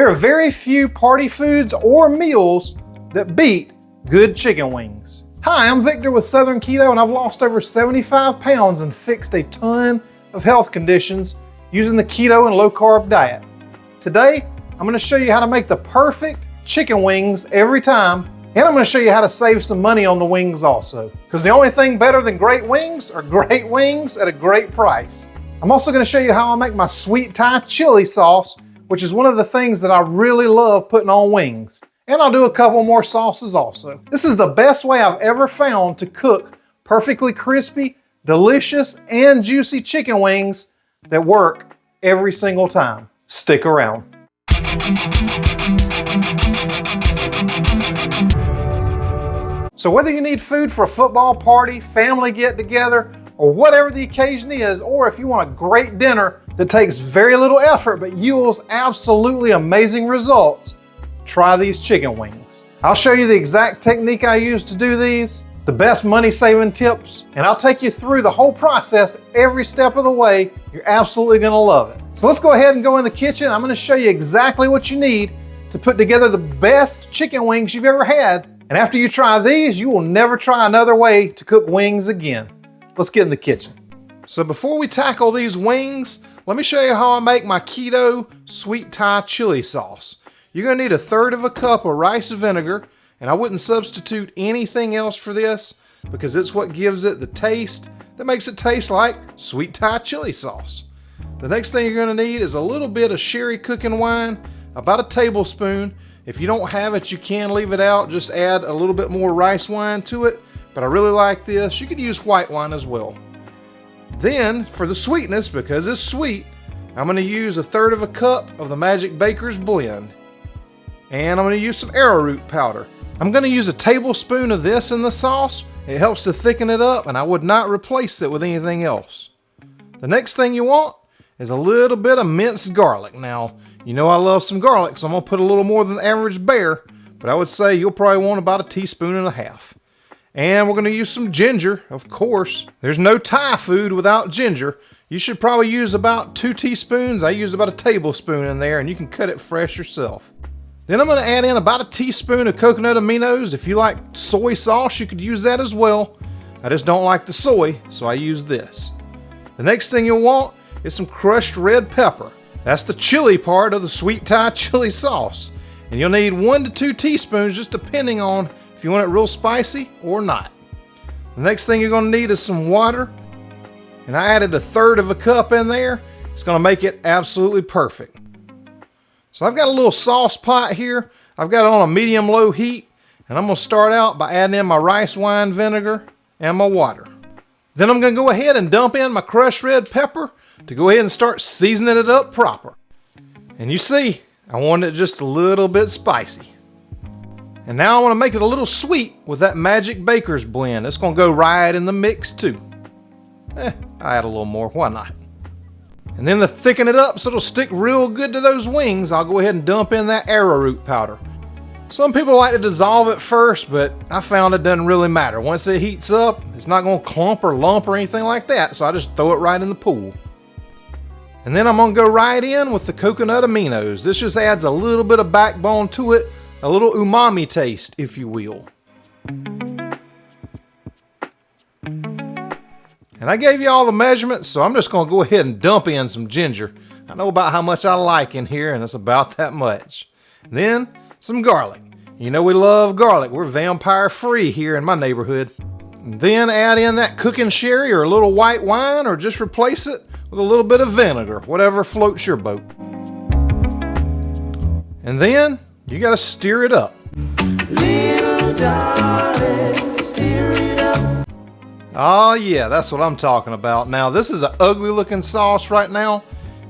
There are very few party foods or meals that beat good chicken wings. Hi, I'm Victor with Southern Keto, and I've lost over 75 pounds and fixed a ton of health conditions using the keto and low-carb diet. Today, I'm going to show you how to make the perfect chicken wings every time, and I'm going to show you how to save some money on the wings also. Because the only thing better than great wings are great wings at a great price. I'm also going to show you how I make my sweet Thai chili sauce, which is one of the things that I really love putting on wings. And I'll do a couple more sauces also. This is the best way I've ever found to cook perfectly crispy, delicious, and juicy chicken wings that work every single time. Stick around. So whether you need food for a football party, family get-together, or whatever the occasion is, or if you want a great dinner that takes very little effort but yields absolutely amazing results, try these chicken wings. I'll show you the exact technique I use to do these, the best money-saving tips, and I'll take you through the whole process every step of the way. You're absolutely gonna love it. So let's go ahead and go in the kitchen. I'm gonna show you exactly what you need to put together the best chicken wings you've ever had. And after you try these, you will never try another way to cook wings again. Let's get in the kitchen. So before we tackle these wings, let me show you how I make my keto sweet Thai chili sauce. You're gonna need 1/3 cup of rice vinegar, and I wouldn't substitute anything else for this because it's what gives it the taste that makes it taste like sweet Thai chili sauce. The next thing you're gonna need is a little bit of sherry cooking wine, about a tablespoon. If you don't have it, you can leave it out. Just add a little bit more rice wine to it, but I really like this. You could use white wine as well. Then, for the sweetness, because it's sweet, I'm gonna use 1/3 cup of the Magic Baker's blend. And I'm gonna use some arrowroot powder. I'm gonna use a tablespoon of this in the sauce. It helps to thicken it up, and I would not replace it with anything else. The next thing you want is a little bit of minced garlic. Now, you know I love some garlic, so I'm gonna put a little more than the average bear, but I would say you'll probably want about 1.5 teaspoons. And we're gonna use some ginger, of course. There's no Thai food without ginger. You should probably use about 2 teaspoons. I use about 1 tablespoon in there, and you can cut it fresh yourself. Then I'm gonna add in about 1 teaspoon of coconut aminos. If you like soy sauce, you could use that as well. I just don't like the soy, so I use this. The next thing you'll want is some crushed red pepper. That's the chili part of the sweet Thai chili sauce. And you'll need 1 to 2 teaspoons, just depending on if you want it real spicy or not. The next thing you're gonna need is some water. And I added 1/3 cup in there. It's gonna make it absolutely perfect. So I've got a little sauce pot here. I've got it on a medium-low heat, and I'm gonna start out by adding in my rice wine vinegar and my water. Then I'm gonna go ahead and dump in my crushed red pepper to go ahead and start seasoning it up proper. And you see, I want it just a little bit spicy. And now I wanna make it a little sweet with that Magic Baker's blend. It's gonna go right in the mix too. I add a little more, why not? And then to thicken it up so it'll stick real good to those wings, I'll go ahead and dump in that arrowroot powder. Some people like to dissolve it first, but I found it doesn't really matter. Once it heats up, it's not gonna clump or lump or anything like that, so I just throw it right in the pool. And then I'm gonna go right in with the coconut aminos. This just adds a little bit of backbone to it, a little umami taste, if you will. And I gave you all the measurements, so I'm just gonna go ahead and dump in some ginger. I know about how much I like in here, and it's about that much. And then some garlic. You know we love garlic. We're vampire free here in my neighborhood. And then add in that cooking sherry or a little white wine, or just replace it with a little bit of vinegar, whatever floats your boat. And then you gotta stir it up. Little darling, stir it up. Oh yeah, that's what I'm talking about. Now this is an ugly looking sauce right now,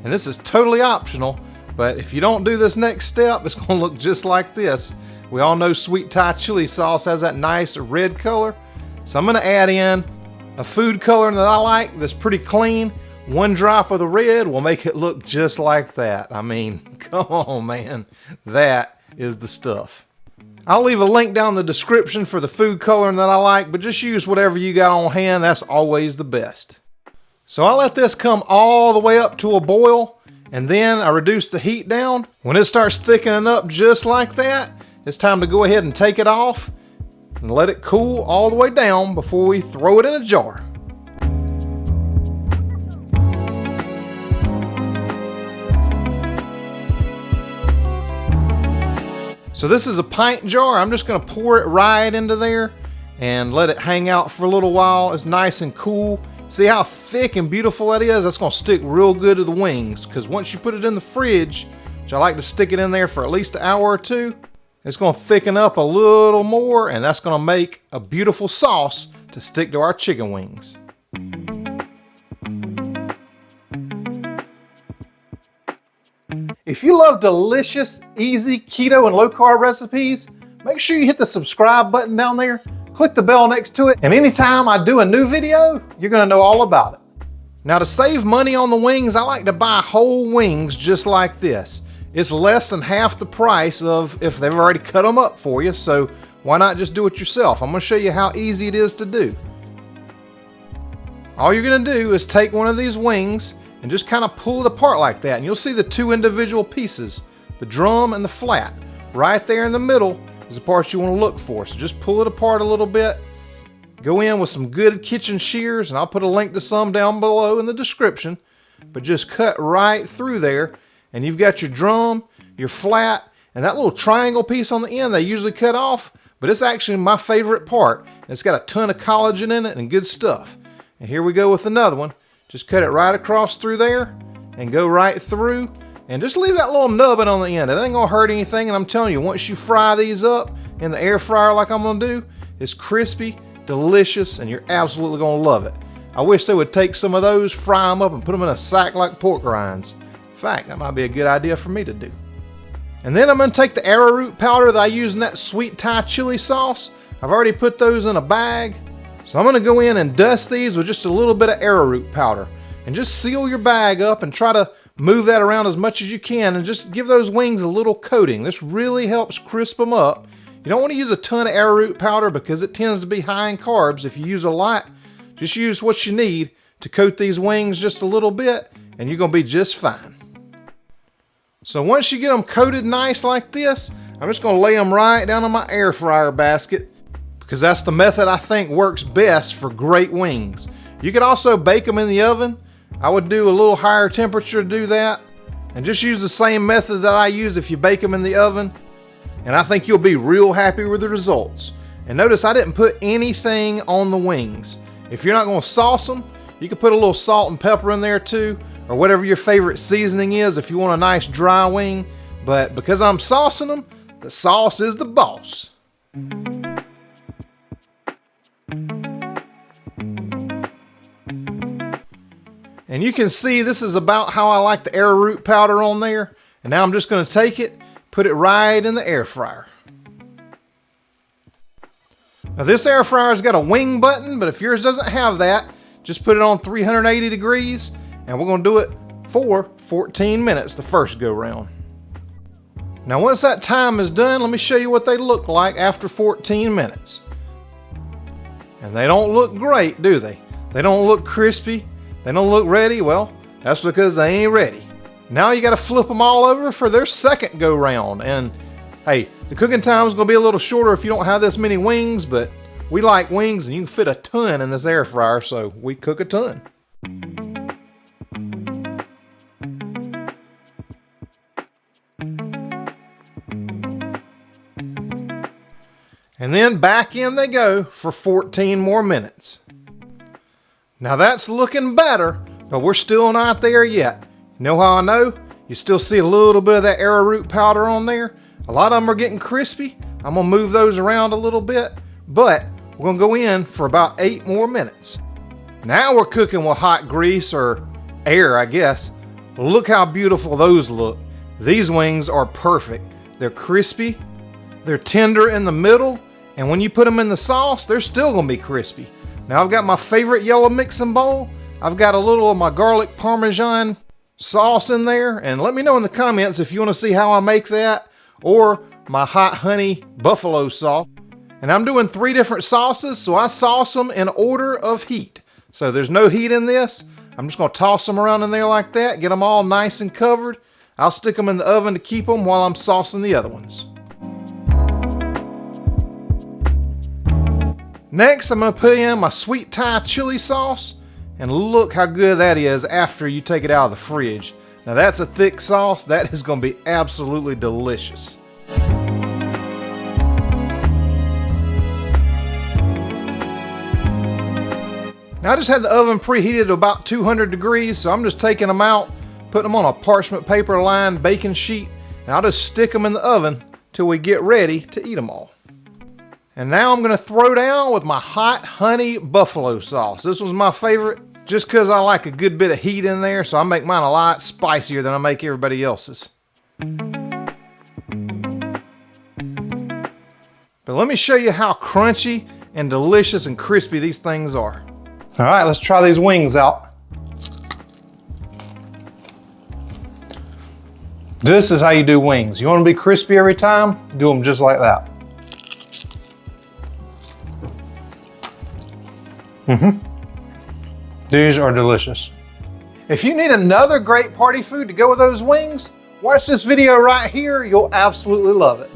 and this is totally optional, but if you don't do this next step, it's gonna look just like this. We all know sweet Thai chili sauce has that nice red color, so I'm gonna add in a food color that I like that's pretty clean. 1 drop of the red will make it look just like that. I mean, come on man, that is the stuff. I'll leave a link down in the description for the food coloring that I like, but just use whatever you got on hand. That's always the best. So I let this come all the way up to a boil, And then I reduce the heat down. When it starts thickening up just like that, it's time to go ahead and take it off and let it cool all the way down before we throw it in a jar. So this is a pint jar. I'm just gonna pour it right into there and let it hang out for a little while. It's nice and cool. See how thick and beautiful that is? That's gonna stick real good to the wings, because once you put it in the fridge, which I like to stick it in there for at least an hour or two, it's gonna thicken up a little more, and that's gonna make a beautiful sauce to stick to our chicken wings. If you love delicious, easy keto and low carb recipes, make sure you hit the subscribe button down there, click the bell next to it, and anytime I do a new video, you're gonna know all about it. Now, to save money on the wings, I like to buy whole wings just like this. It's less than half the price of if they've already cut them up for you, so why not just do it yourself? I'm gonna show you how easy it is to do. All you're gonna do is take one of these wings and just kind of pull it apart like that, and you'll see the two individual pieces, the drum and the flat. Right there in the middle is the part you want to look for. So just pull it apart a little bit, go in with some good kitchen shears, and I'll put a link to some down below in the description, but just cut right through there, and you've got your drum, your flat, and that little triangle piece on the end they usually cut off, but it's actually my favorite part. It's got a ton of collagen in it and good stuff. And here we go with another one. Just cut it right across through there and go right through, and just leave that little nubbin on the end. It ain't gonna hurt anything, and I'm telling you, once you fry these up in the air fryer like I'm gonna do, it's crispy, delicious, and you're absolutely gonna love it. I wish they would take some of those, fry them up, and put them in a sack like pork rinds. In fact, that might be a good idea for me to do. And then I'm gonna take the arrowroot powder that I use in that sweet Thai chili sauce. I've already put those in a bag. So I'm gonna go in and dust these with just a little bit of arrowroot powder, and just seal your bag up and try to move that around as much as you can, and just give those wings a little coating. This really helps crisp them up. You don't want to use a ton of arrowroot powder because it tends to be high in carbs. If you use a lot, just use what you need to coat these wings just a little bit, and you're gonna be just fine. So once you get them coated nice like this, I'm just gonna lay them right down in my air fryer basket, because that's the method I think works best for great wings. You could also bake them in the oven. I would do a little higher temperature to do that, and just use the same method that I use if you bake them in the oven, and I think you'll be real happy with the results. And notice I didn't put anything on the wings. If you're not gonna sauce them, you can put a little salt and pepper in there too, or whatever your favorite seasoning is if you want a nice dry wing, but because I'm saucing them, the sauce is the boss. And you can see this is about how I like the arrowroot powder on there. And now I'm just gonna take it, put it right in the air fryer. Now this air fryer's got a wing button, but if yours doesn't have that, just put it on 380 degrees, and we're gonna do it for 14 minutes the first go round. Now once that time is done, let me show you what they look like after 14 minutes. And they don't look great, do they? They don't look crispy. They don't look ready. Well, that's because they ain't ready. Now you got to flip them all over for their second go round. And hey, the cooking time is going to be a little shorter if you don't have this many wings, but we like wings and you can fit a ton in this air fryer, so we cook a ton. And then back in they go for 14 more minutes. Now that's looking better, but we're still not there yet. You know how I know? You still see a little bit of that arrowroot powder on there. A lot of them are getting crispy. I'm gonna move those around a little bit, but we're gonna go in for about 8 more minutes. Now we're cooking with hot grease, or air, I guess. Look how beautiful those look. These wings are perfect. They're crispy, they're tender in the middle, and when you put them in the sauce, they're still gonna be crispy. Now I've got my favorite yellow mixing bowl. I've got a little of my garlic Parmesan sauce in there, and let me know in the comments if you want to see how I make that, or my hot honey buffalo sauce. And I'm doing 3 different sauces, so I sauce them in order of heat. So there's no heat in this. I'm just gonna toss them around in there like that, get them all nice and covered. I'll stick them in the oven to keep them while I'm saucing the other ones. Next, I'm gonna put in my sweet Thai chili sauce, and look how good that is after you take it out of the fridge. Now that's a thick sauce. That is gonna be absolutely delicious. Now I just had the oven preheated to about 200 degrees, so I'm just taking them out, putting them on a parchment paper lined baking sheet, and I'll just stick them in the oven till we get ready to eat them all. And now I'm gonna throw down with my hot honey buffalo sauce. This was my favorite just because I like a good bit of heat in there, so I make mine a lot spicier than I make everybody else's. But let me show you how crunchy and delicious and crispy these things are. All right, let's try these wings out. This is how you do wings. You want to be crispy every time? Do them just like that. These are delicious. If you need another great party food to go with those wings, watch this video right here. You'll absolutely love it.